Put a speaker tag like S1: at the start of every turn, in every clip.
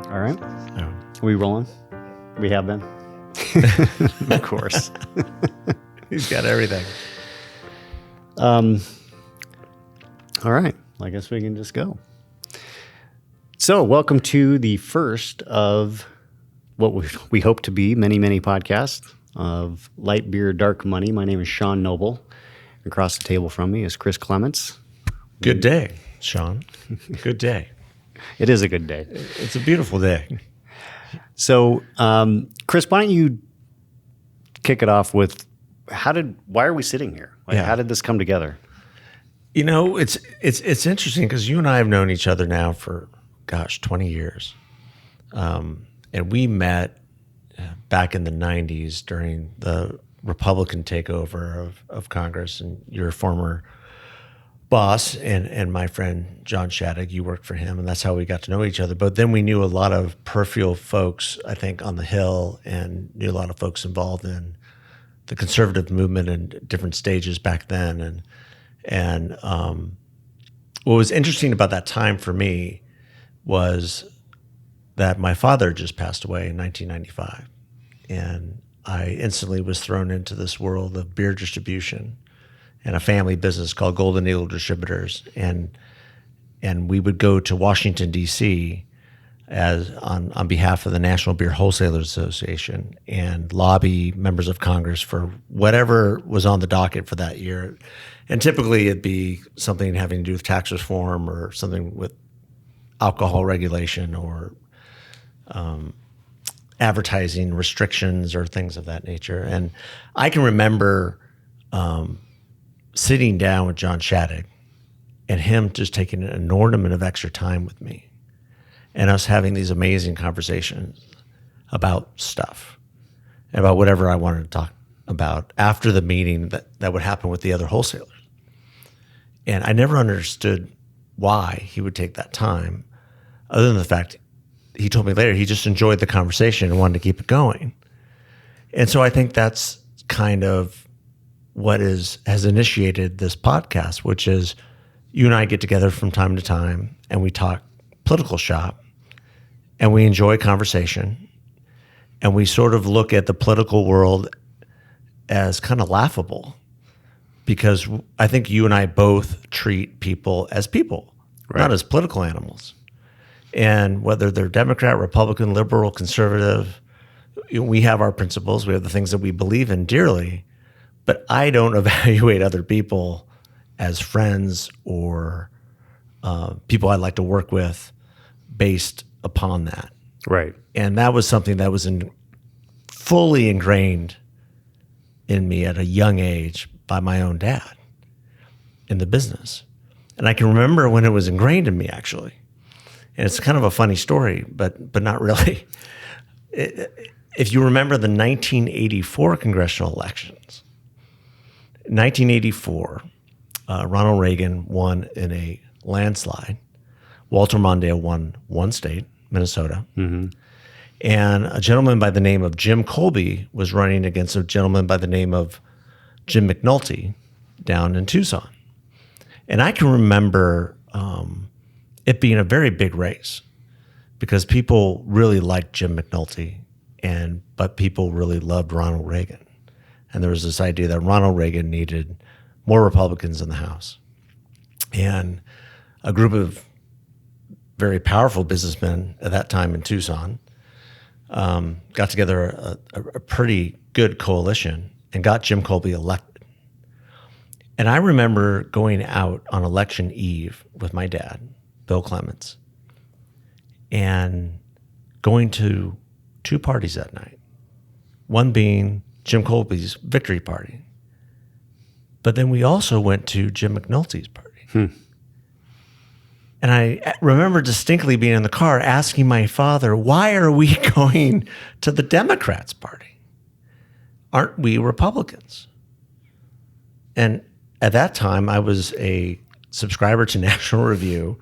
S1: All right.
S2: Oh.
S1: Are we rolling? We have been. Of course.
S2: He's got everything.
S1: All right. I guess we can just go. So, welcome to the first of what we hope to be many, many podcasts of Light Beer, Dark Money. My name is Sean Noble. Across the table from me is Chris Clements.
S2: Good day, Sean. Good day.
S1: It is a good day.
S2: It's a beautiful day.
S1: So, Chris, why don't you kick it off with why are we sitting here? Like,
S2: Yeah.
S1: How did this come together?
S2: You know, it's interesting because you and I have known each other now for, 20 years. And we met back in the 90s during the Republican takeover of Congress, and your former boss and my friend John Shattuck, you worked for him, and that's how we got to know each other. But then we knew a lot of peripheral folks, I think, on the Hill, and knew a lot of folks involved in the conservative movement in different stages back then. And what was interesting about that time for me was that my father just passed away in 1995. And I instantly was thrown into this world of beer distribution and a family business called Golden Eagle Distributors. And we would go to Washington, D.C. as on behalf of the National Beer Wholesalers Association and lobby members of Congress for whatever was on the docket for that year. And typically it'd be something having to do with tax reform or something with alcohol regulation or advertising restrictions or things of that nature. And I can remember sitting down with John Shattuck and him just taking an inordinate of extra time with me and us having these amazing conversations about stuff and about whatever I wanted to talk about after the meeting that would happen with the other wholesalers. And I never understood why he would take that time, other than the fact he told me later he just enjoyed the conversation and wanted to keep it going. And so I think that's kind of what has initiated this podcast, which is you and I get together from time to time and we talk political shop and we enjoy conversation and we sort of look at the political world as kind of laughable because I think you and I both treat people as people,
S1: Right.
S2: not as political animals. And whether they're Democrat, Republican, liberal, conservative, we have our principles. We have the things that we believe in dearly, but I don't evaluate other people as friends or people I'd like to work with based upon that.
S1: Right.
S2: And that was something that was fully ingrained in me at a young age by my own dad in the business. And I can remember when it was ingrained in me, actually. And it's kind of a funny story, but not really. If you remember the 1984 congressional elections, 1984, Ronald Reagan won in a landslide. Walter Mondale won one state, Minnesota. Mm-hmm. And a gentleman by the name of Jim Colby was running against a gentleman by the name of Jim McNulty down in Tucson. And I can remember it being a very big race because people really liked Jim McNulty, but people really loved Ronald Reagan. And there was this idea that Ronald Reagan needed more Republicans in the House. And a group of very powerful businessmen at that time in Tucson got together a pretty good coalition and got Jim Colby elected. And I remember going out on election eve with my dad, Bill Clements, and going to two parties that night, one being Jim Colby's victory party. But then we also went to Jim McNulty's party. And I remember distinctly being in the car asking my father, why are we going to the Democrats' party? Aren't we Republicans? And at that time, I was a subscriber to National Review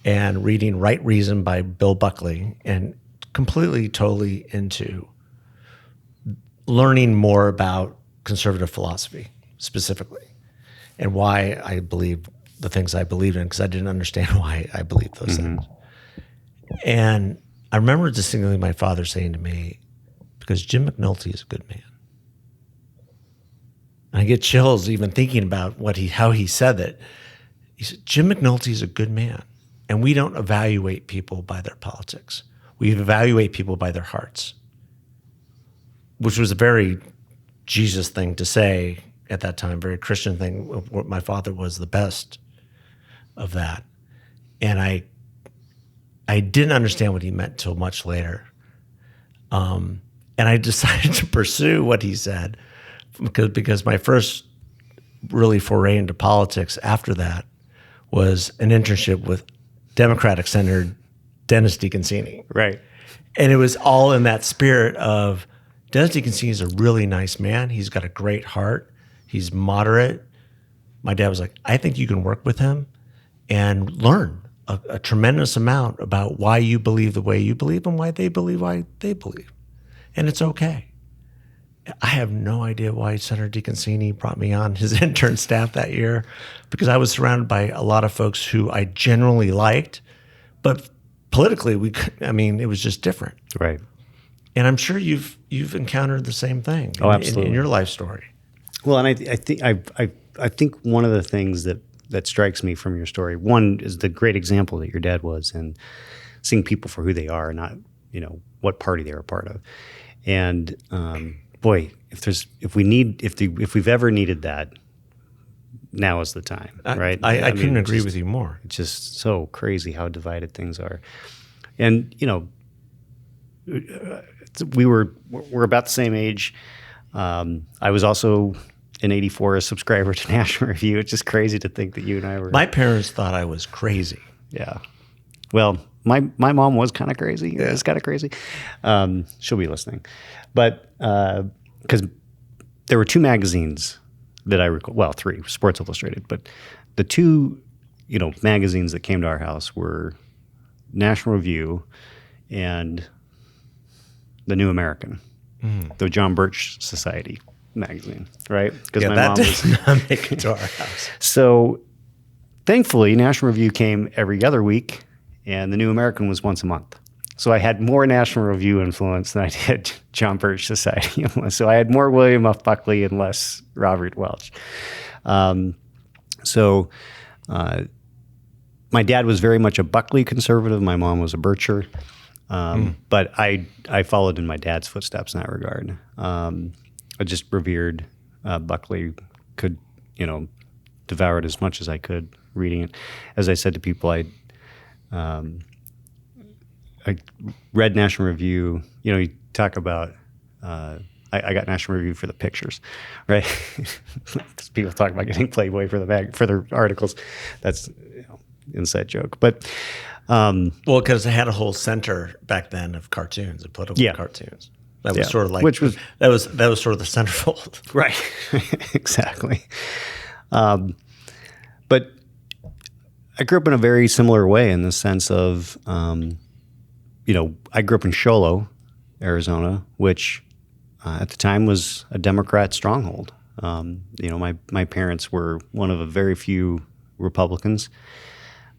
S2: and reading Right Reason by Bill Buckley and completely, totally into learning more about conservative philosophy specifically and why I believed the things I believed in because I didn't understand why I believed those things. And I remember distinctly my father saying to me, because Jim McNulty is a good man. And I get chills even thinking about how he said that. He said, Jim McNulty is a good man. And we don't evaluate people by their politics. We evaluate people by their hearts, which was a very Jesus thing to say at that time, very Christian thing. What my father was the best of that. And I didn't understand what he meant till much later. And I decided to pursue what he said because my first really foray into politics after that was an internship with Democratic Senator Dennis DeConcini.
S1: Right.
S2: And it was all in that spirit of Dennis DeConcini is a really nice man. He's got a great heart. He's moderate. My dad was like, I think you can work with him and learn a tremendous amount about why you believe the way you believe and why they believe. And it's okay. I have no idea why Senator DeConcini brought me on his intern staff that year, because I was surrounded by a lot of folks who I generally liked, but politically, it was just different.
S1: Right.
S2: And I'm sure you've encountered the same thing in your life story.
S1: Well, and I think one of the things that strikes me from your story, one is the great example that your dad was, and seeing people for who they are, not what party they're a part of. And boy, if we've ever needed that, now is the time, right?
S2: I couldn't agree with you more.
S1: It's just so crazy how divided things are, and we're about the same age. I was also in '84 a subscriber to National Review. It's just crazy to think that you and I were.
S2: My parents thought I was crazy.
S1: Yeah. Well, my mom was kind of crazy. Yeah. It was kind of crazy. She'll be listening, but because there were two magazines that I recall. Well, three: Sports Illustrated, but the two, magazines that came to our house were National Review and the New American, the John Birch Society magazine, right? Because my mom was
S2: not make it to our house.
S1: So thankfully, National Review came every other week, and the New American was once a month. So I had more National Review influence than I did John Birch Society influence. So I had more William F. Buckley and less Robert Welch. My dad was very much a Buckley conservative. My mom was a Bircher. But I followed in my dad's footsteps in that regard. I just revered Buckley, could, devour it as much as I could reading it. As I said to people, I read National Review. You talk about, I got National Review for the pictures, right? Because people talk about getting Playboy for their articles. That's inside joke. But
S2: well, because they had a whole center back then of cartoons, of political cartoons. That was sort of like that was sort of the centerfold,
S1: right? Exactly. But I grew up in a very similar way in the sense of, I grew up in Show Low, Arizona, which at the time was a Democrat stronghold. My parents were one of a very few Republicans.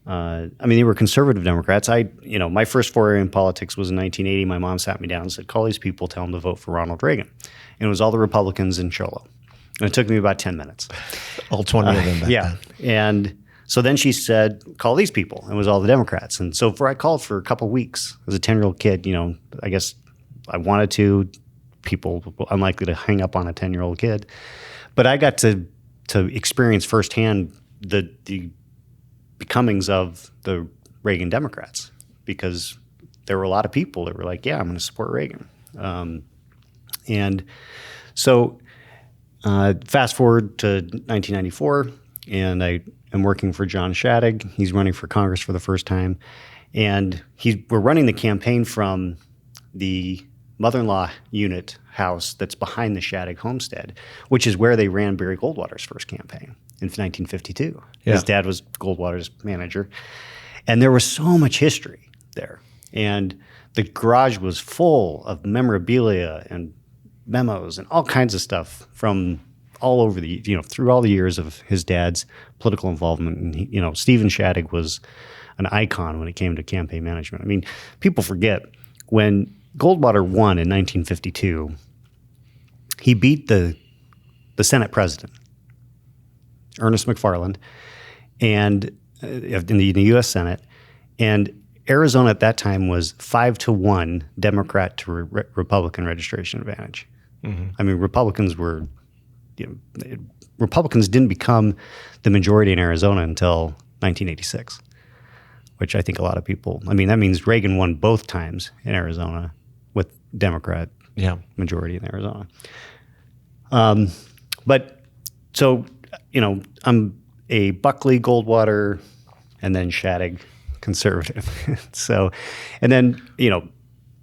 S1: They were conservative Democrats. My first foray in politics was in 1980. My mom sat me down and said, call these people, tell them to vote for Ronald Reagan. And it was all the Republicans in Show Low. And it took me about 10 minutes.
S2: All 20 of them back then.
S1: And so then she said, call these people. And it was all the Democrats. And so I called for a couple of weeks. As a 10-year-old kid, I guess I wanted to. People unlikely to hang up on a 10-year-old kid. But I got to experience firsthand the becomings of the Reagan Democrats, because there were a lot of people that were like, yeah, I'm going to support Reagan. And so fast forward to 1994, and I am working for John Shadegg. He's running for Congress for the first time. And we're running the campaign from the mother-in-law unit house that's behind the Shadegg homestead, which is where they ran Barry Goldwater's first campaign in 1952. Yeah. His dad was Goldwater's manager. And there was so much history there. And the garage was full of memorabilia and memos and all kinds of stuff from all over through all the years of his dad's political involvement. And Stephen Shadegg was an icon when it came to campaign management. People forget when Goldwater won in 1952, he beat the Senate president, Ernest McFarland, and in the U.S. Senate, and Arizona at that time was 5-1 Democrat to Republican registration advantage. Mm-hmm. I mean, Republicans didn't become the majority in Arizona until 1986, which I think a lot of people. I mean, that means Reagan won both times in Arizona with Democrat majority in Arizona. But so, I'm a Buckley, Goldwater, and then Shattuck conservative. So, and then,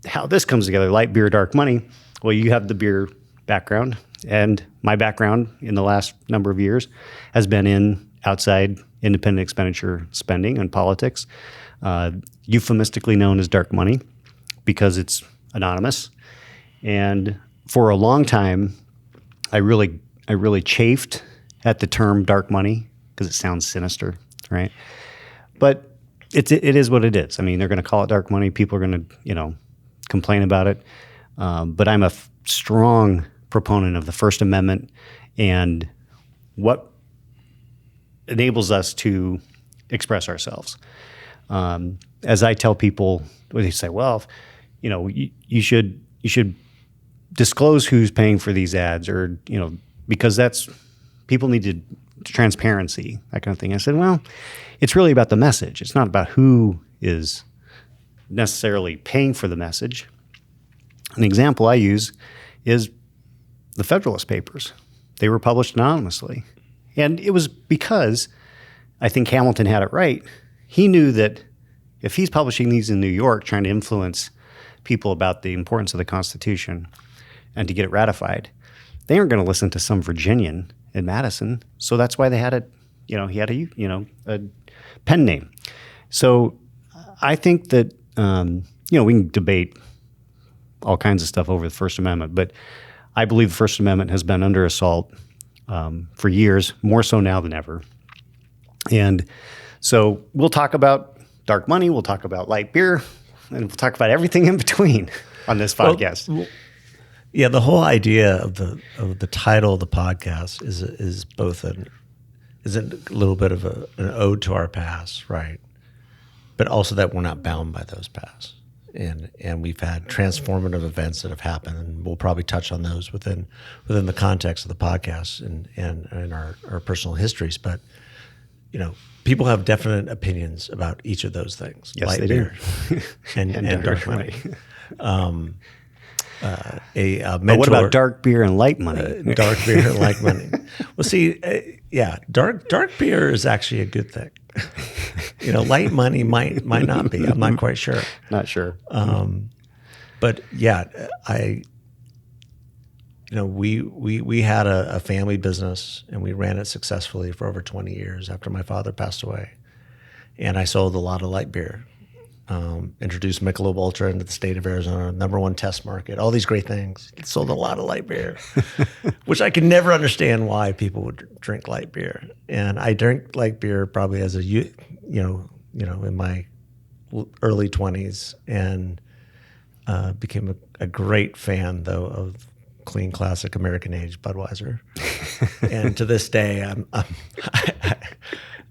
S1: how this comes together, light beer, dark money. Well, you have the beer background, and my background in the last number of years has been in outside independent expenditure spending and politics, euphemistically known as dark money because it's anonymous. And for a long time, I really chafed at the term dark money because it sounds sinister, right? But it is what it is. I mean, they're going to call it dark money. People are going to, complain about it. But I'm a strong proponent of the First Amendment and what enables us to express ourselves. As I tell people, they say, well, you should disclose who's paying for these ads, or because that's people need transparency, that kind of thing. I said, well, it's really about the message. It's not about who is necessarily paying for the message. An example I use is the Federalist Papers. They were published anonymously. And it was because I think Hamilton had it right. He knew that if he's publishing these in New York, trying to influence people about the importance of the Constitution and to get it ratified, they aren't going to listen to some Virginian in Madison. So that's why they had it. He had a pen name. So I think that we can debate all kinds of stuff over the First Amendment, but I believe the First Amendment has been under assault for years, more so now than ever. And so we'll talk about dark money, we'll talk about light beer, and we'll talk about everything in between on this podcast.
S2: Well, yeah, the whole idea of the title of the podcast is both a little bit of an ode to our past, right? But also that we're not bound by those pasts. And we've had transformative events that have happened, and we'll probably touch on those within the context of the podcast and our personal histories. But people have definite opinions about each of those things.
S1: Yes,
S2: light
S1: they
S2: beer
S1: do.
S2: and dark money.
S1: But what about dark beer and light money?
S2: Dark beer and light money. Well, see, dark beer is actually a good thing. Light money might not be. I'm not quite sure.
S1: Not sure.
S2: But yeah, we had a family business, and we ran it successfully for over 20 years after my father passed away. And I sold a lot of light beer. Introduced Michelob Ultra into the state of Arizona, #1 test market, all these great things. Sold a lot of light beer, which I could never understand why people would drink light beer. And I drank light beer probably as in my early 20s, and became a great fan though of clean classic American aged Budweiser. And to this day,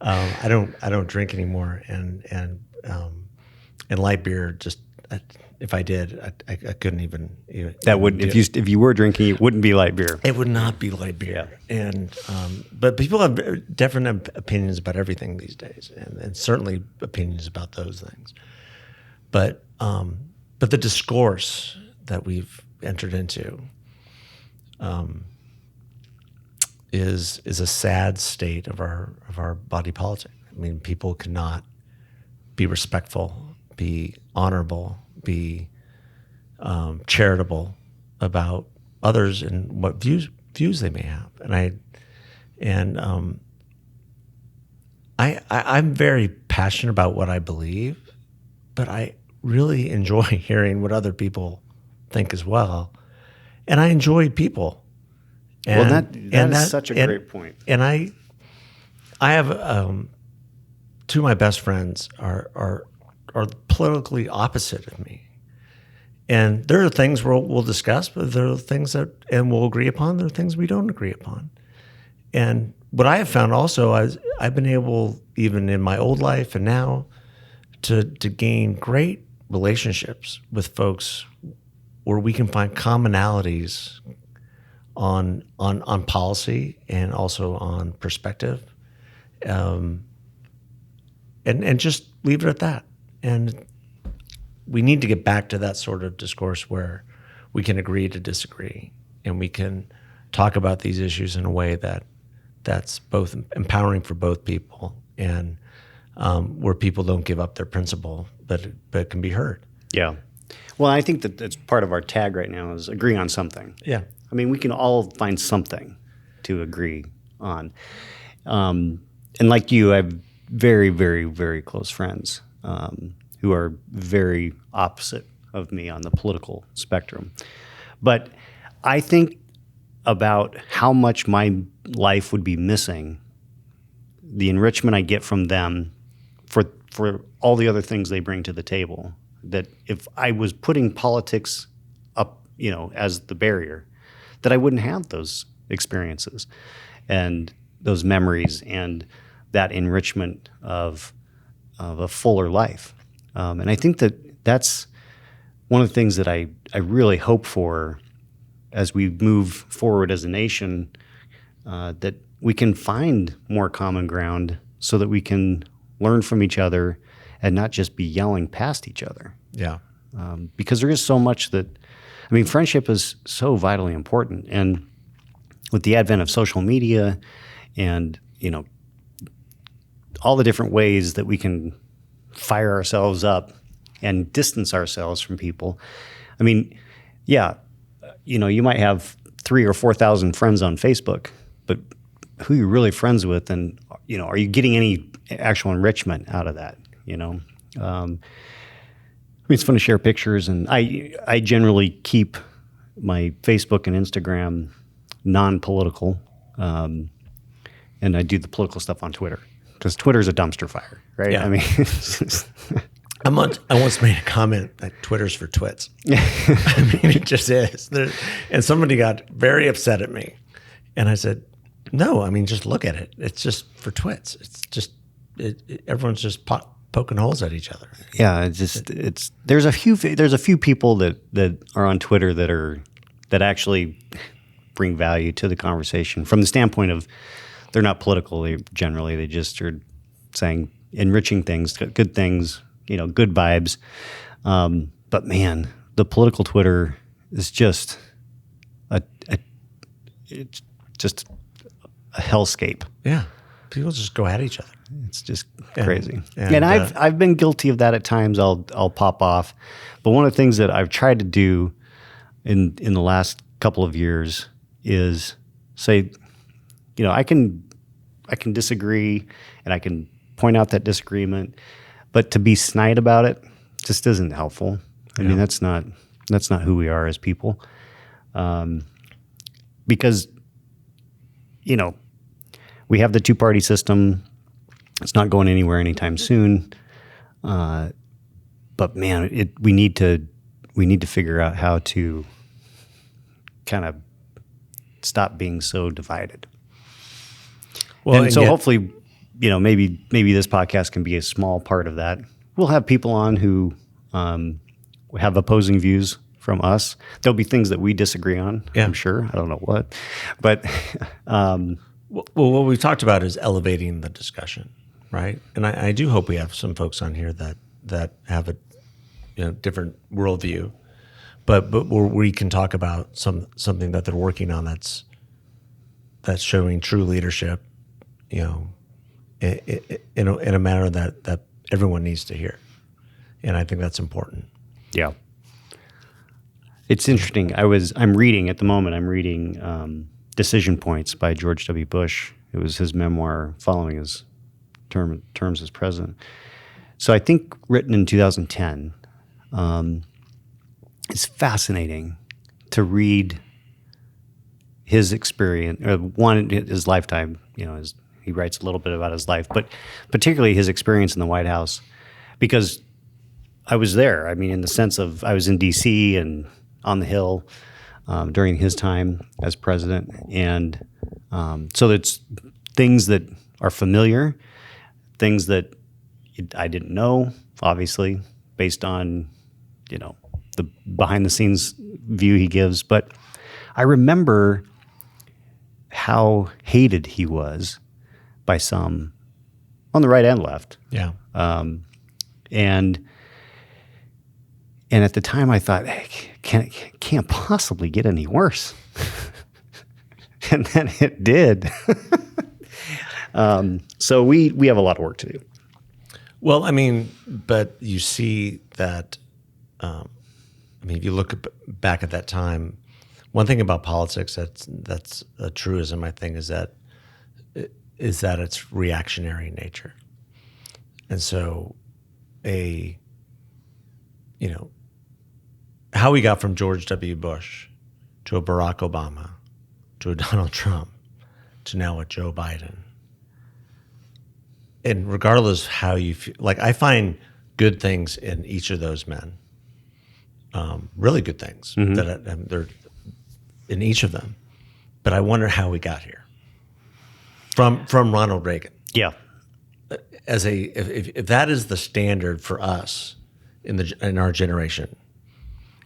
S2: I don't drink anymore, and light beer, just if I did, I couldn't even.
S1: That wouldn't if you were drinking, it wouldn't be light beer.
S2: It would not be light beer. Yeah. And but people have different opinions about everything these days, and certainly opinions about those things. But the discourse that we've entered into is a sad state of our body politic. I mean, people cannot be respectful, be honorable, be charitable about others and what views they may have. And I'm very passionate about what I believe, but I really enjoy hearing what other people think as well. And I enjoy people.
S1: And that is such a great point.
S2: And I have two of my best friends are politically opposite of me, And there are things we'll discuss, but there are things and we'll agree upon. There are things we don't agree upon. And what I have found also is I've been able, even in my old life and now, to gain great relationships with folks where we can find commonalities on policy and also on perspective, and just leave it at that. And we need to get back to that sort of discourse where we can agree to disagree, and we can talk about these issues in a way that's both empowering for both people, and where people don't give up their principle, but can be heard.
S1: Yeah. Well, I think that's part of our tag right now is agree on something.
S2: Yeah.
S1: I mean, we can all find something to agree on. And like you, I have very, very, very close friends who are very opposite of me on the political spectrum. But I think about how much my life would be missing, the enrichment I get from them for all the other things they bring to the table, that if I was putting politics up, as the barrier, that I wouldn't have those experiences and those memories and that enrichment of a fuller life. And I think that's one of the things that I really hope for as we move forward as a nation, that we can find more common ground so that we can learn from each other and not just be yelling past each other.
S2: Yeah.
S1: Because there is so much friendship is so vitally important. And with the advent of social media and, all the different ways that we can fire ourselves up and distance ourselves from people. I mean, yeah, you might have 3,000 or 4,000 friends on Facebook, but who are you really friends with? And, are you getting any actual enrichment out of that? It's fun to share pictures, and I generally keep my Facebook and Instagram non-political, and I do the political stuff on Twitter because Twitter is a dumpster fire, right?
S2: Yeah.
S1: I mean,
S2: I once made a comment that Twitter's for twits. I mean, it just is. And somebody got very upset at me, and I said, "No, I mean, just look at it. It's just for twits. It's just everyone's just poking holes at each other."
S1: Yeah, there's a few people that are on Twitter that actually bring value to the conversation from the standpoint of they're not political. They just are saying enriching things, good things, good vibes. But man, the political Twitter is just it's just a hellscape.
S2: Yeah, people just go at each other.
S1: It's just crazy.
S2: And
S1: I've been guilty of that at times. I'll pop off. But one of the things that I've tried to do in the last couple of years is say, I can disagree and I can point out that disagreement, but to be snide about it just isn't helpful. I mean, that's not who we are as people. Because we have the two-party system. It's not going anywhere anytime soon. But man, we need to figure out how to kind of stop being so divided. Well, and so hopefully, maybe this podcast can be a small part of that. We'll have people on who have opposing views from us. There'll be things that we disagree on. Yeah. I'm sure. I don't know what, but
S2: well, what we've talked about is elevating the discussion, right? And I do hope we have some folks on here that have a different worldview, but where we can talk about something that they're working on that's showing true leadership, in a manner that everyone needs to hear, and I think that's important.
S1: Yeah, it's interesting. I'm reading Decision Points by George W. Bush. It was his memoir following his terms as president. So I think written in 2010. It's fascinating to read his experience, his lifetime. He writes a little bit about his life, but particularly his experience in the White House, because I was there. I mean, in the sense of I was in D.C. and on the Hill during his time as president, and so it's things that are familiar, things that I didn't know, obviously, based on the behind the scenes view he gives. But I remember how hated he was by some on the right and left.
S2: Yeah.
S1: And at the time I thought, hey, can't possibly get any worse. And then it did. So we have a lot of work to do.
S2: Well, I mean, but you see that, if you look back at that time, one thing about politics that's a truism, I think, is that it's reactionary in nature. And so how we got from George W. Bush to a Barack Obama to a Donald Trump to now a Joe Biden. And regardless how you feel, like I find good things in each of those men, really good things that they're in each of them. But I wonder how we got here from Ronald Reagan.
S1: Yeah.
S2: As if that is the standard for us in our generation,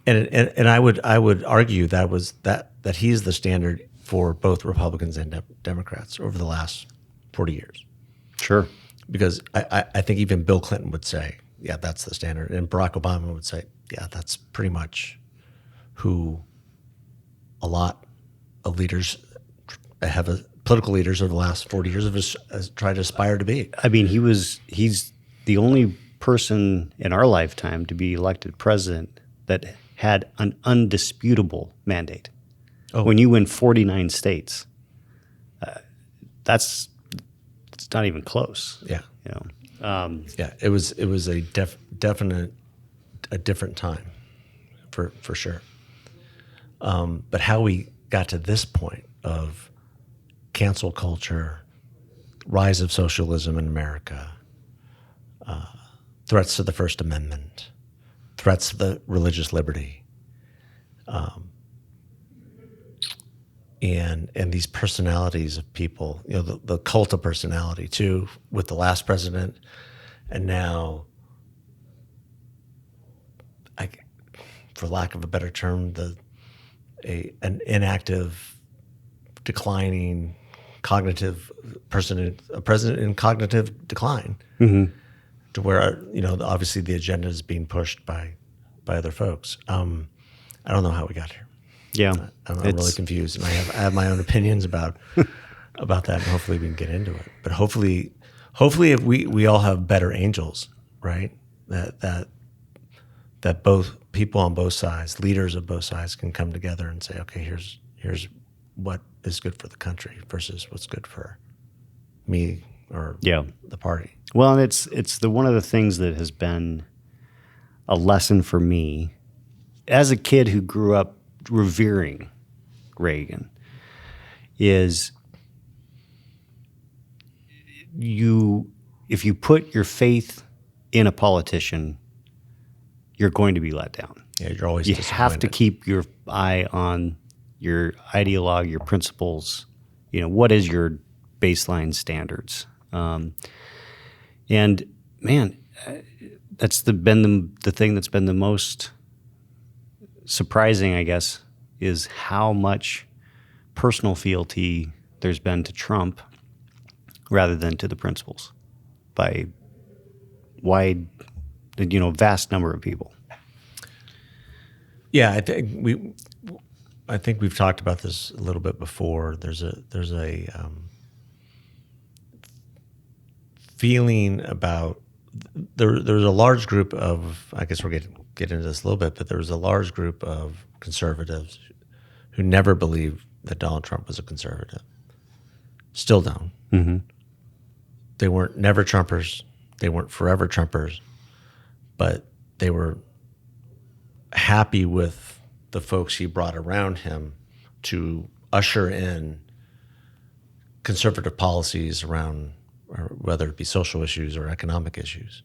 S2: and I would argue that he's the standard for both Republicans and Democrats over the last 40 years.
S1: Sure.
S2: Because I think even Bill Clinton would say, yeah, that's the standard, and Barack Obama would say, yeah, that's pretty much who a lot of leaders political leaders over the last 40 years have tried to aspire to be.
S1: I mean, he's the only person in our lifetime to be elected president that had an undisputable mandate.
S2: Oh.
S1: When you win 49 states, it's not even close.
S2: Yeah.
S1: Yeah.
S2: It was a definite a different time for sure. But how we got to this point of cancel culture, rise of socialism in America, threats to the First Amendment, threats to the religious liberty, and these personalities of people, the cult of personality too, with the last president, and now, for lack of a better term, an inactive, declining cognitive person, a president in cognitive decline, to where obviously the agenda is being pushed by other folks. I don't know how we got here.
S1: Yeah,
S2: I'm really confused, and I have my own opinions about that, and hopefully we can get into it. But hopefully, if we all have better angels, right? That both people on both sides, leaders of both sides, can come together and say, okay, here's what is good for the country versus what's good for me or the party.
S1: Well, and it's one of the things that has been a lesson for me as a kid who grew up revering Reagan is if you put your faith in a politician, you're going to be let down.
S2: Yeah, you're always
S1: you
S2: disappointed.
S1: have to keep your eye on your ideologue, your principles. What is your baseline standards? And man, that's been the thing that's been the most surprising, I guess, is how much personal fealty there's been to Trump rather than to the principles by vast number of people.
S2: Yeah, I think we've talked about this a little bit before. There's a feeling about there's a large group of, I guess we're getting into this a little bit, but there was a large group of conservatives who never believed that Donald Trump was a conservative. Still don't.
S1: Mm-hmm.
S2: They weren't never Trumpers. They weren't forever Trumpers, but they were happy with the folks he brought around him to usher in conservative policies around, or whether it be social issues or economic issues.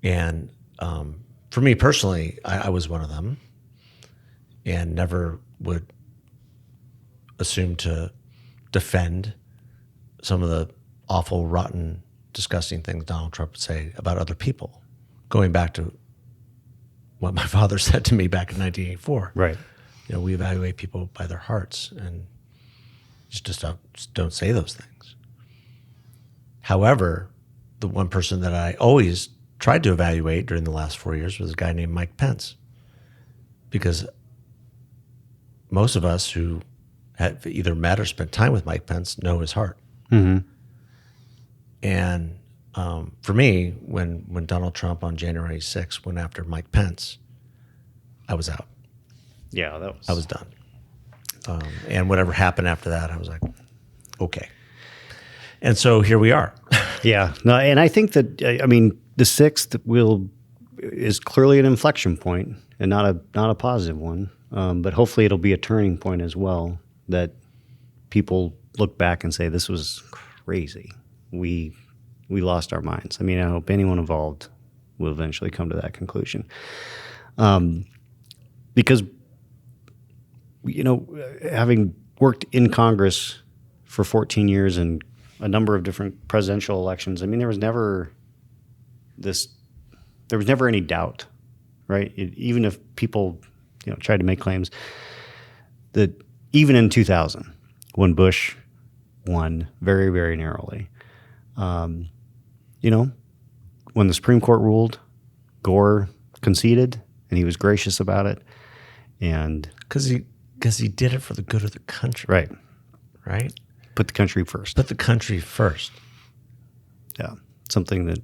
S2: And for me personally, I was one of them, and never would assume to defend some of the awful, rotten, disgusting things Donald Trump would say about other people, going back to what my father said to me back in 1984.
S1: Right.
S2: We evaluate people by their hearts, and just don't say those things. However, the one person that I always tried to evaluate during the last 4 years was a guy named Mike Pence, because most of us who have either met or spent time with Mike Pence know his heart.
S1: Mm-hmm.
S2: And for me, when Donald Trump on January 6th went after Mike Pence, I was out.
S1: Yeah,
S2: I was done. And whatever happened after that, I was like, okay. And so here we are.
S1: Yeah. No, and I think that, the 6th is clearly an inflection point and not a positive one. But hopefully it'll be a turning point as well, that people look back and say, this was crazy. We lost our minds. I hope anyone involved will eventually come to that conclusion. Because, having worked in Congress for 14 years and a number of different presidential elections, there was never any doubt, right? Even if people, tried to make claims that even in 2000, when Bush won very, very narrowly, when the Supreme Court ruled, Gore conceded, and he was gracious about it, and
S2: because he did it for the good of the country, right?
S1: Put the country first.
S2: Put the country first.
S1: Yeah, something that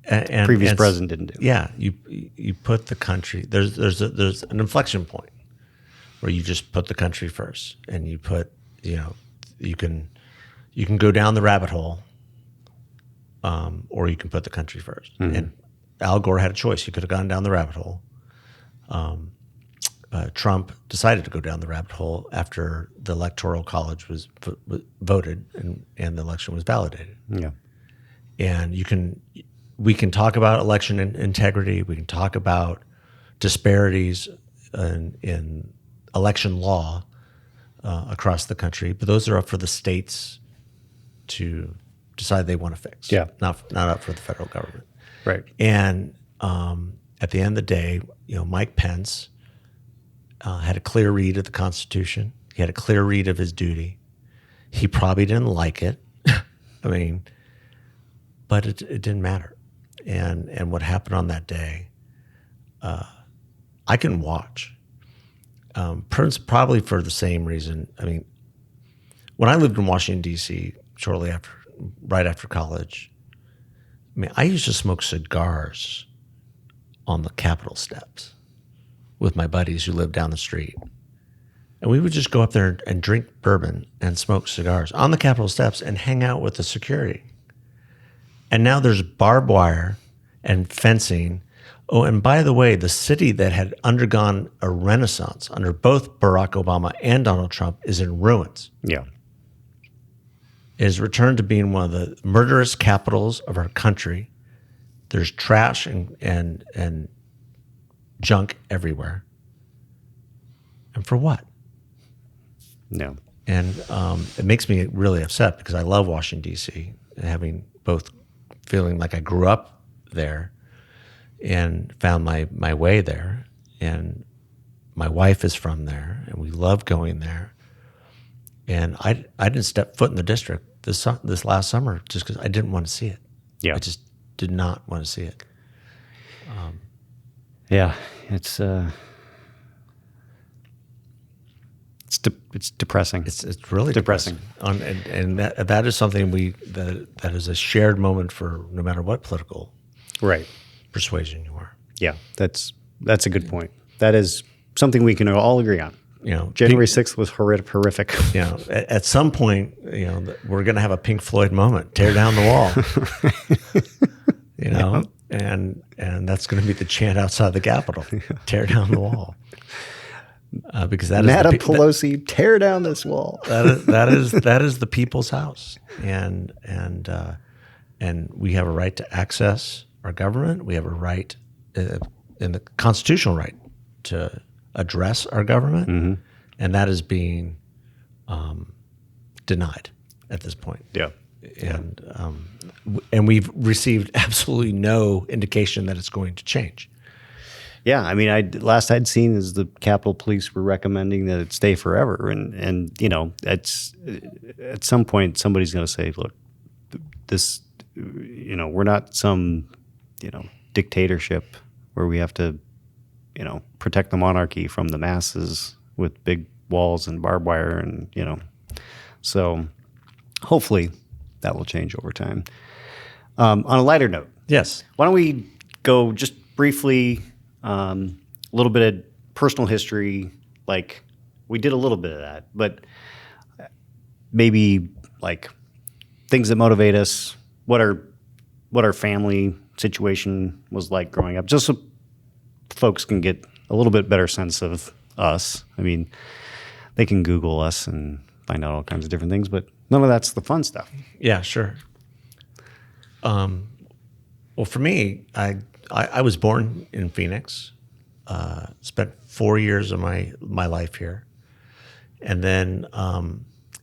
S2: and
S1: previous president didn't do.
S2: Yeah, you put the country. There's an inflection point where you just put the country first, and you put you can go down the rabbit hole, or you can put the country first. Mm-hmm. And Al Gore had a choice. He could have gone down the rabbit hole. Trump decided to go down the rabbit hole after the Electoral College was voted and the election was validated.
S1: Yeah,
S2: and we can talk about election integrity. We can talk about disparities in election law across the country, but those are up for the states to decide they want to fix.
S1: Yeah,
S2: not up for the federal government.
S1: Right.
S2: And at the end of the day, Mike Pence had a clear read of the Constitution. He had a clear read of his duty. He probably didn't like it. But it didn't matter. And what happened on that day, I can watch. Probably for the same reason. When I lived in Washington, D.C., right after college, I used to smoke cigars on the Capitol steps with my buddies who lived down the street. And we would just go up there and drink bourbon and smoke cigars on the Capitol steps and hang out with the security. And now there's barbed wire and fencing. Oh, and by the way, the city that had undergone a renaissance under both Barack Obama and Donald Trump is in ruins.
S1: Yeah.
S2: It has returned to being one of the murderous capitals of our country. There's trash and junk everywhere. And for what?
S1: No.
S2: And it makes me really upset because I love Washington, D.C., having both feeling like I grew up there and found my way there. And my wife is from there, and we love going there. And I didn't step foot in the district this last summer just because I didn't want to see it.
S1: Yeah.
S2: I just did not want to see it.
S1: Yeah, it's depressing.
S2: It's really depressing. And that is something that is a shared moment for no matter what political persuasion you are.
S1: Yeah, that's a good point. That is something we can all agree on. January 6th was horrific.
S2: At some point, we're going to have a Pink Floyd moment. Tear down the wall. And that's going to be the chant outside the Capitol. Tear down the wall. Because that
S1: Madam Pelosi, tear down this wall.
S2: that is the people's house, and we have a right to access our government. We have a right in the constitutional right to address our government, and that is being denied at this point.
S1: Yeah.
S2: And we've received absolutely no indication that it's going to change.
S1: Yeah, I mean, last I'd seen is the Capitol Police were recommending that it stay forever, and it's at some point somebody's going to say, look, this, we're not some dictatorship where we have to protect the monarchy from the masses with big walls and barbed wire, and so hopefully that will change over time. On a lighter note,
S2: Yes.
S1: why don't we go just briefly. A little bit of personal history, like we did a little bit of that, but maybe like things that motivate us, what our family situation was like growing up, just so folks can get a little bit better sense of us. I mean, they can Google us and find out all kinds of different things, but none of that's the fun stuff.
S2: Yeah, sure. Well, for me, I was born in Phoenix, spent 4 years of my life here. And then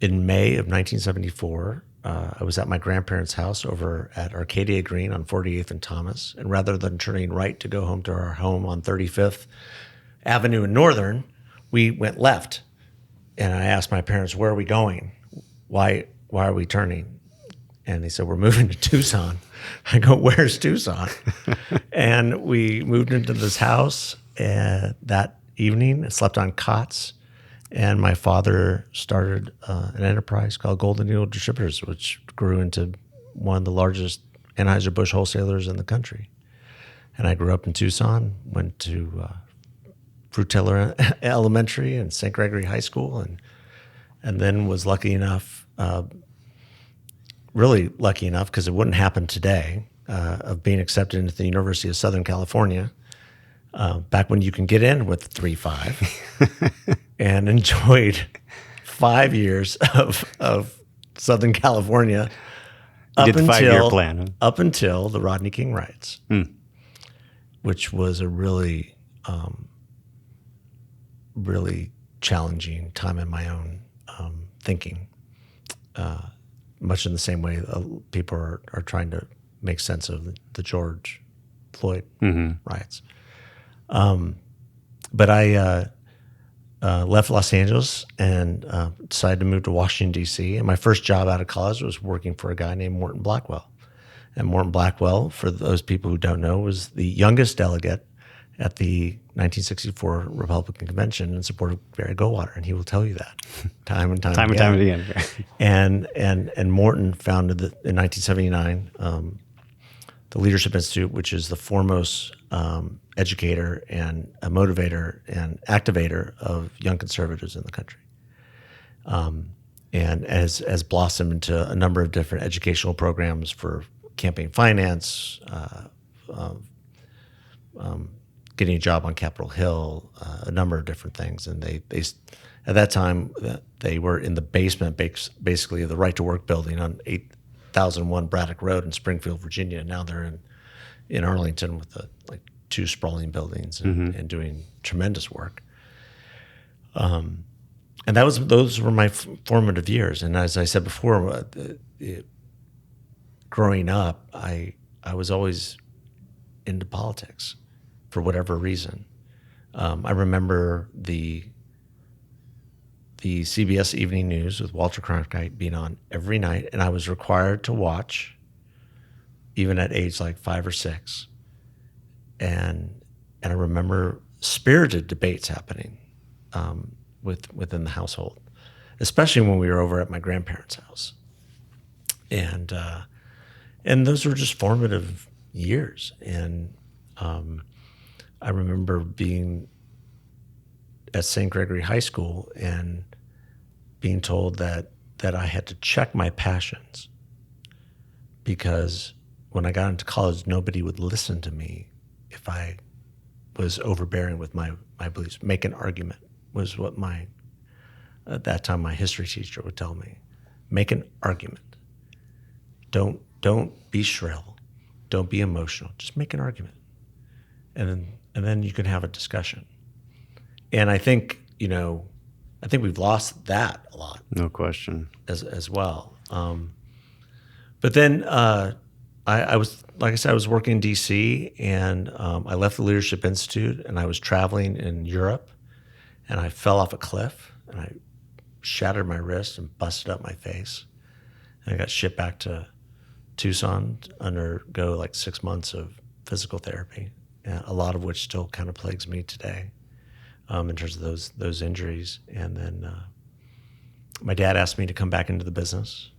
S2: in May of 1974, I was at my grandparents' house over at Arcadia Green on 48th and Thomas. And rather than turning right to go home to our home on 35th Avenue in Northern, we went left. And I asked my parents, where are we going? Why are we turning? And they said, we're moving to Tucson. I go, where's Tucson? And we moved into this house that evening, slept on cots. And my father started an enterprise called Golden Eagle Distributors, which grew into one of the largest Anheuser-Busch wholesalers in the country. And I grew up in Tucson, went to Fruit Taylor Elementary and St. Gregory High School, and then was lucky enough, really lucky enough, because it wouldn't happen today, of being accepted into the University of Southern California, back when you can get in with 3.5, and enjoyed 5 years of Southern California
S1: You did the 5-year plan. Huh?
S2: up until the Rodney King riots, which was a really, really challenging time in my own thinking. Much in the same way people are trying to make sense of the George Floyd riots. But I left Los Angeles and decided to move to Washington, D.C. And my first job out of college was working for a guy named Morton Blackwell. And Morton Blackwell, for those people who don't know, was the youngest delegate at the 1964 Republican Convention in support of Barry Goldwater, and he will tell you that time and time again. And Morton founded in 1979 the Leadership Institute, which is the foremost educator and a motivator and activator of young conservatives in the country, and has blossomed into a number of different educational programs for campaign finance, getting a job on Capitol Hill, a number of different things. And they at that time, they were in the basement, basically, of the Right to Work building on 8001 Braddock Road in Springfield, Virginia. Now they're in Arlington with like 2 sprawling buildings and doing tremendous work. And those were my formative years. And as I said before, growing up, I was always into politics for whatever reason. I remember the CBS Evening News with Walter Cronkite being on every night, and I was required to watch, even at age like 5 or 6. And I remember spirited debates happening within the household, especially when we were over at my grandparents' house. And those were just formative years. And I remember being at St. Gregory High School and being told that I had to check my passions, because when I got into college, nobody would listen to me if I was overbearing with my beliefs. Make an argument was what at that time, my history teacher would tell me. Make an argument. Don't be shrill. Don't be emotional. Just make an argument. and then you can have a discussion. And I think we've lost that a lot.
S1: No question.
S2: As well. But then I was, like I said, I was working in DC, and I left the Leadership Institute, and I was traveling in Europe, and I fell off a cliff, and I shattered my wrist and busted up my face. And I got shipped back to Tucson to undergo like 6 months of physical therapy, a lot of which still kind of plagues me today in terms of those injuries. And then my dad asked me to come back into the business.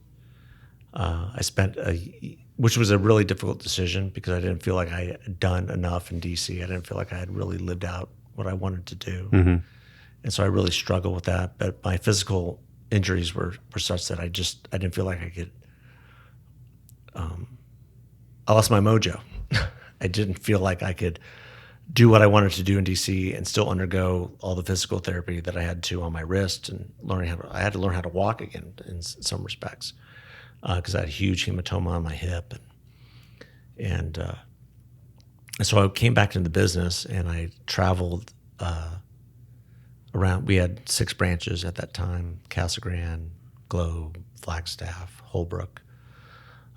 S2: I spent which was a really difficult decision because I didn't feel like I had done enough in DC. I didn't feel like I had really lived out what I wanted to do. Mm-hmm. And so I really struggled with that. But my physical injuries were such that I didn't feel like I could, I lost my mojo. I didn't feel like I could do what I wanted to do in DC and still undergo all the physical therapy that I had to on my wrist, and I had to learn how to walk again in some respects because I had a huge hematoma on my hip. And so I came back into the business, and I traveled around. We had 6 branches at that time: Casa Grande, Globe, Flagstaff, Holbrook,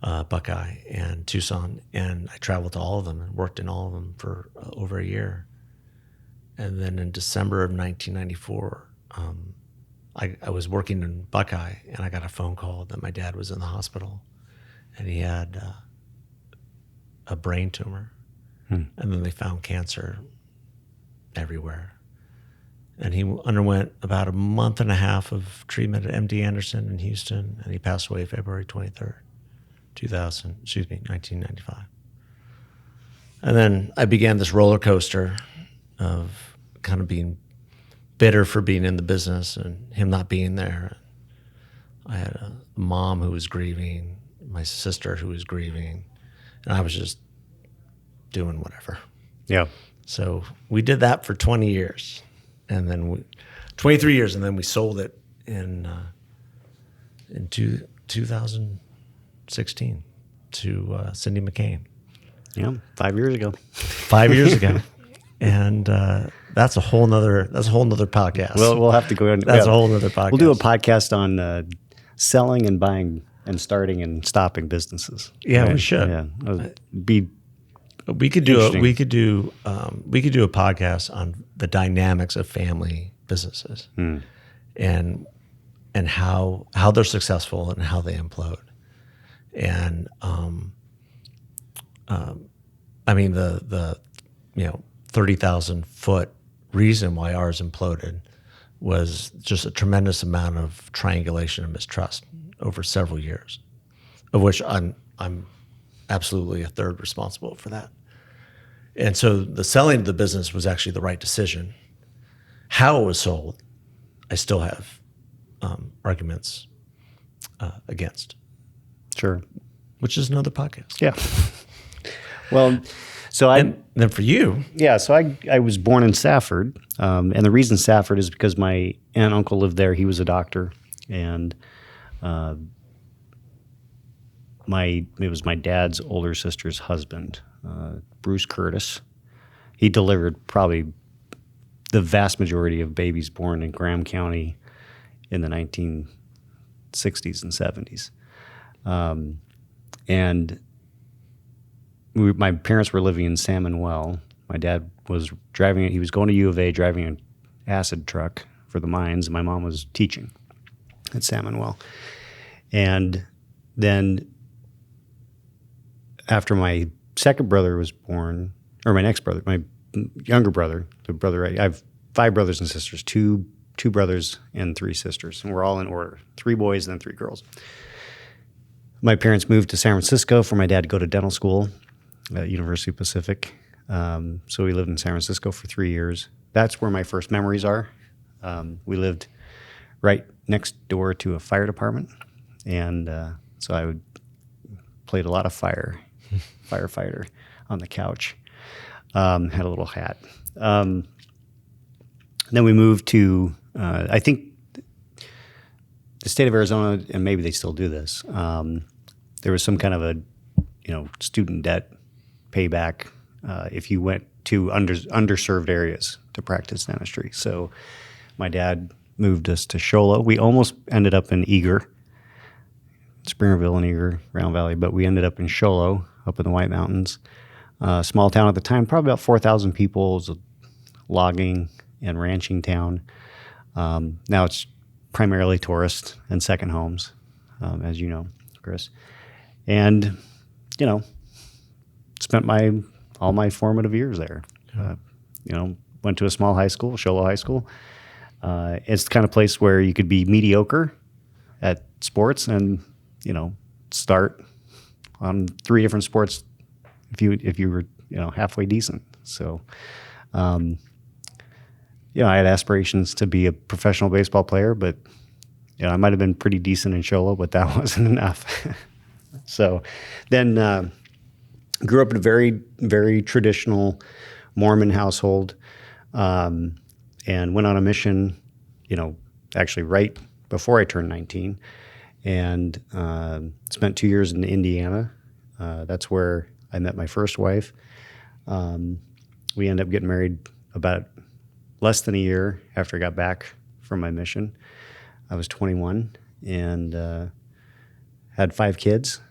S2: Buckeye, and Tucson. And I traveled to all of them and worked in all of them for over a year. And then in December of 1994, I was working in Buckeye, and I got a phone call that my dad was in the hospital, and he had a brain tumor. And then they found cancer everywhere. And he underwent about a month and a half of treatment at MD Anderson in Houston, and he passed away February 23rd, 1995. And then I began this roller coaster of kind of being bitter for being in the business and him not being there. I had a mom who was grieving, my sister who was grieving, and I was just doing whatever.
S1: Yeah.
S2: So we did that for 20 years. And then 23 years, and then we sold it in 2016 to Cindy McCain.
S1: Yeah, 5 years ago.
S2: 5 years ago, and that's a whole nother podcast.
S1: We'll have to go in.
S2: That's a whole nother podcast.
S1: We'll do a podcast on selling and buying and starting and stopping businesses.
S2: Yeah,
S1: right?
S2: we should.
S1: Yeah,
S2: We could do a podcast on the dynamics of family businesses and how they're successful and how they implode. And I mean the 30,000 foot reason why ours imploded was just a tremendous amount of triangulation and mistrust over several years, of which I'm absolutely a third responsible for that. And so the selling of the business was actually the right decision. How it was sold, I still have arguments against.
S1: Sure.
S2: Which is another podcast.
S1: Yeah. Well, so
S2: and then for you.
S1: Yeah, so I was born in Safford. And the reason Safford is because my aunt and uncle lived there. He was a doctor. And it was my dad's older sister's husband, Bruce Curtis. He delivered probably the vast majority of babies born in Graham County in the 1960s and 70s. And my parents were living in San Manuel. My dad was he was going to U of A, driving an acid truck for the mines, and my mom was teaching at San Manuel. And then after my second brother was born, or my next brother, my younger brother, I have 5 brothers and sisters, two brothers and 3 sisters, and we're all in order, 3 boys and then 3 girls. My parents moved to San Francisco for my dad to go to dental school at University of Pacific. So we lived in San Francisco for 3 years. That's where my first memories are. We lived right next door to a fire department, and so I played a lot of firefighter on the couch. Had a little hat. Then we moved to, I think, the state of Arizona, and maybe they still do this. There was some kind of a, student debt payback. If you went to underserved areas to practice dentistry. So my dad moved us to Show Low. We almost ended up in Eager, Springerville and Eager, Round Valley, but we ended up in Show Low, up in the White Mountains. Small town at the time, probably about 4,000 people. It was a logging and ranching town. Now it's primarily tourist and second homes, as you know, Chris. And, spent all my formative years there. Went to a small high school, Show Low High School. It's the kind of place where you could be mediocre at sports and, start on 3 different sports if you were, halfway decent. So, I had aspirations to be a professional baseball player, but, I might have been pretty decent in Show Low, but that wasn't enough. So then grew up in a very, very traditional Mormon household, and went on a mission, actually right before I turned 19, and spent 2 years in Indiana. That's where I met my first wife. We ended up getting married about less than a year after I got back from my mission. I was 21 and had 5 kids,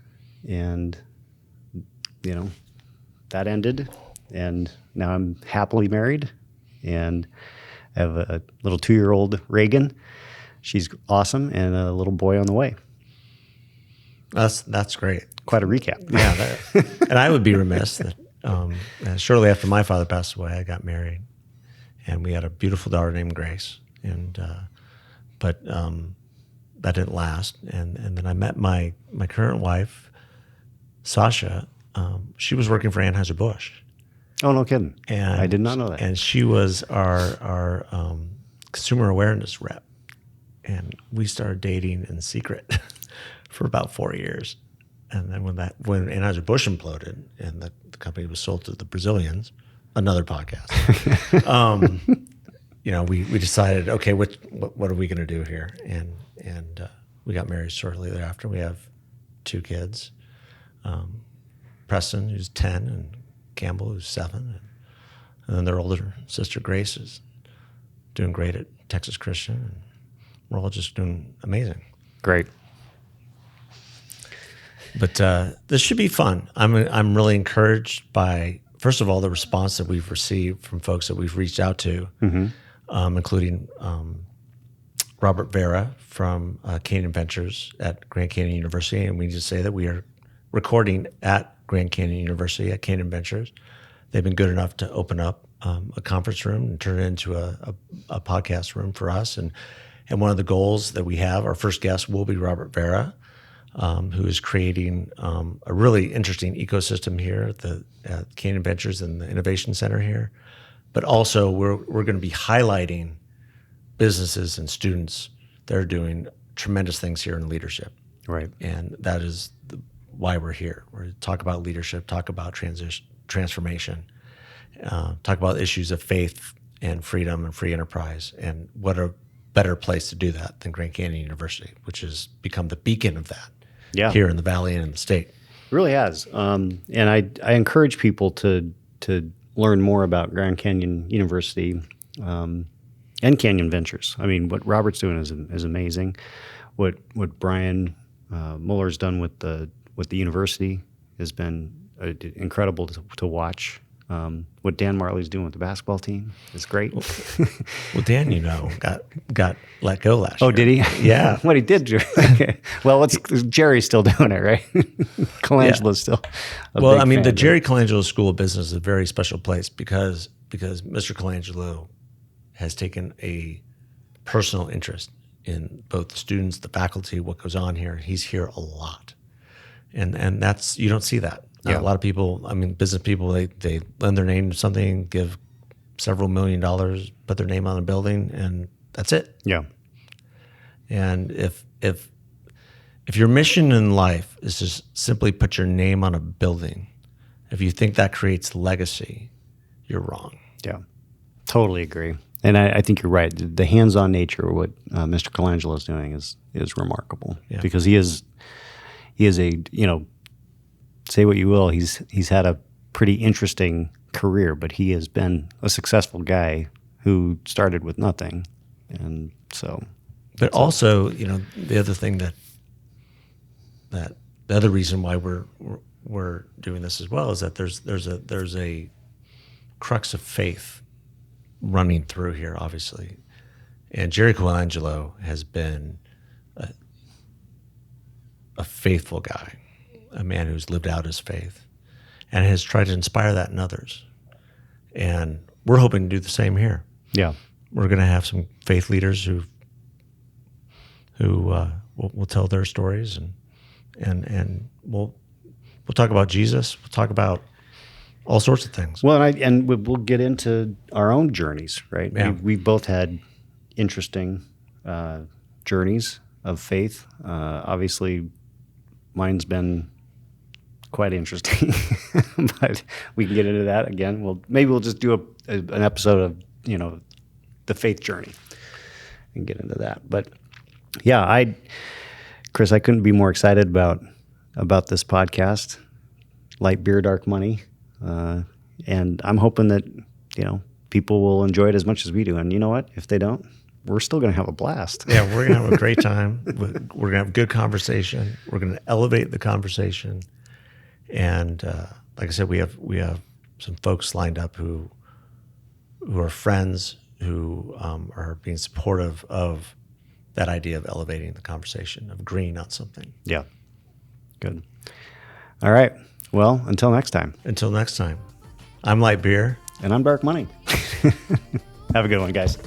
S1: and that ended, and now I'm happily married, and I have a little 2-year-old Reagan. She's awesome, and a little boy on the way.
S2: That's great.
S1: Quite a recap.
S2: Yeah, and I would be remiss that shortly after my father passed away, I got married, and we had a beautiful daughter named Grace, and but that didn't last, and then I met my current wife, Sasha. She was working for Anheuser-Busch.
S1: Oh, no kidding.
S2: And
S1: I did not know that.
S2: And she was our consumer awareness rep. And we started dating in secret for about 4 years. And then when Anheuser-Busch imploded and the company was sold to the Brazilians, another podcast, we decided, okay, what are we going to do here? And we got married shortly thereafter. We have 2 kids. Preston, who's 10, and Campbell, who's 7. And then their older sister, Grace, is doing great at Texas Christian. And we're all just doing amazing.
S1: Great.
S2: But this should be fun. I'm really encouraged by, first of all, the response that we've received from folks that we've reached out to, including Robert Vera from Canyon Ventures at Grand Canyon University. And we just say that we are recording at Grand Canyon University at Canyon Ventures. They've been good enough to open up a conference room and turn it into a podcast room for us. And one of the goals that we have, our first guest will be Robert Vera, who is creating a really interesting ecosystem here at Canyon Ventures and the Innovation Center here. But also we're going to be highlighting businesses and students that are doing tremendous things here in leadership.
S1: Right.
S2: And that is why we're here. We're to talk about leadership, talk about transformation, talk about issues of faith and freedom and free enterprise. And what a better place to do that than Grand Canyon University, which has become the beacon of that here in the Valley and in the state.
S1: It really has. And I encourage people to learn more about Grand Canyon University and Canyon Ventures. I mean, what Robert's doing is amazing. What Brian Muller's done with the university has been incredible to watch. What Dan Marley's doing with the basketball team is great.
S2: Well, Dan, got let go last year.
S1: Oh, did he?
S2: Yeah.
S1: What he did. Well, Jerry's still doing it, right? Colangelo's still.
S2: Well, I mean, the Jerry Colangelo School of Business is a very special place because Mr. Colangelo has taken a personal interest in both the students, the faculty, what goes on here. He's here a lot. And that's, you don't see that. A lot of people, I mean, business people, they lend their name to something, give several $1 million, put their name on a building, and that's it.
S1: Yeah.
S2: And if your mission in life is to simply put your name on a building, if you think that creates legacy, you're wrong.
S1: Yeah, totally agree. And I think you're right. The hands-on nature of what Mr. Colangelo is doing is remarkable because he is a, say what you will, he's had a pretty interesting career, but he has been a successful guy who started with nothing. And so,
S2: but also, the other thing that the other reason why we're doing this as well is that there's a crux of faith running through here, obviously. And Jerry Colangelo has been a faithful guy, a man who's lived out his faith and has tried to inspire that in others. And we're hoping to do the same here.
S1: yeah.
S2: We're going to have some faith leaders who will tell their stories, and we'll talk about Jesus. We'll talk about all sorts of things.
S1: Well, and we'll get into our own journeys, right?
S2: Yeah.
S1: We've both had interesting journeys of faith. Obviously, mine's been quite interesting, but we can get into that again. Maybe we'll just do an episode of the faith journey and get into that. But yeah, Chris, I couldn't be more excited about this podcast, Light Beer, Dark Money. And I'm hoping that, people will enjoy it as much as we do. And you know what? If they don't, we're still going to have a blast.
S2: Yeah, we're going to have a great time. We're going to have good conversation. We're going to elevate the conversation. And like I said, we have some folks lined up who are friends, who are being supportive of that idea of elevating the conversation, of agreeing on something.
S1: Yeah. Good. All right. Well, until next time.
S2: Until next time, I'm Light Beer.
S1: And I'm Dark Money. Have a good one, guys.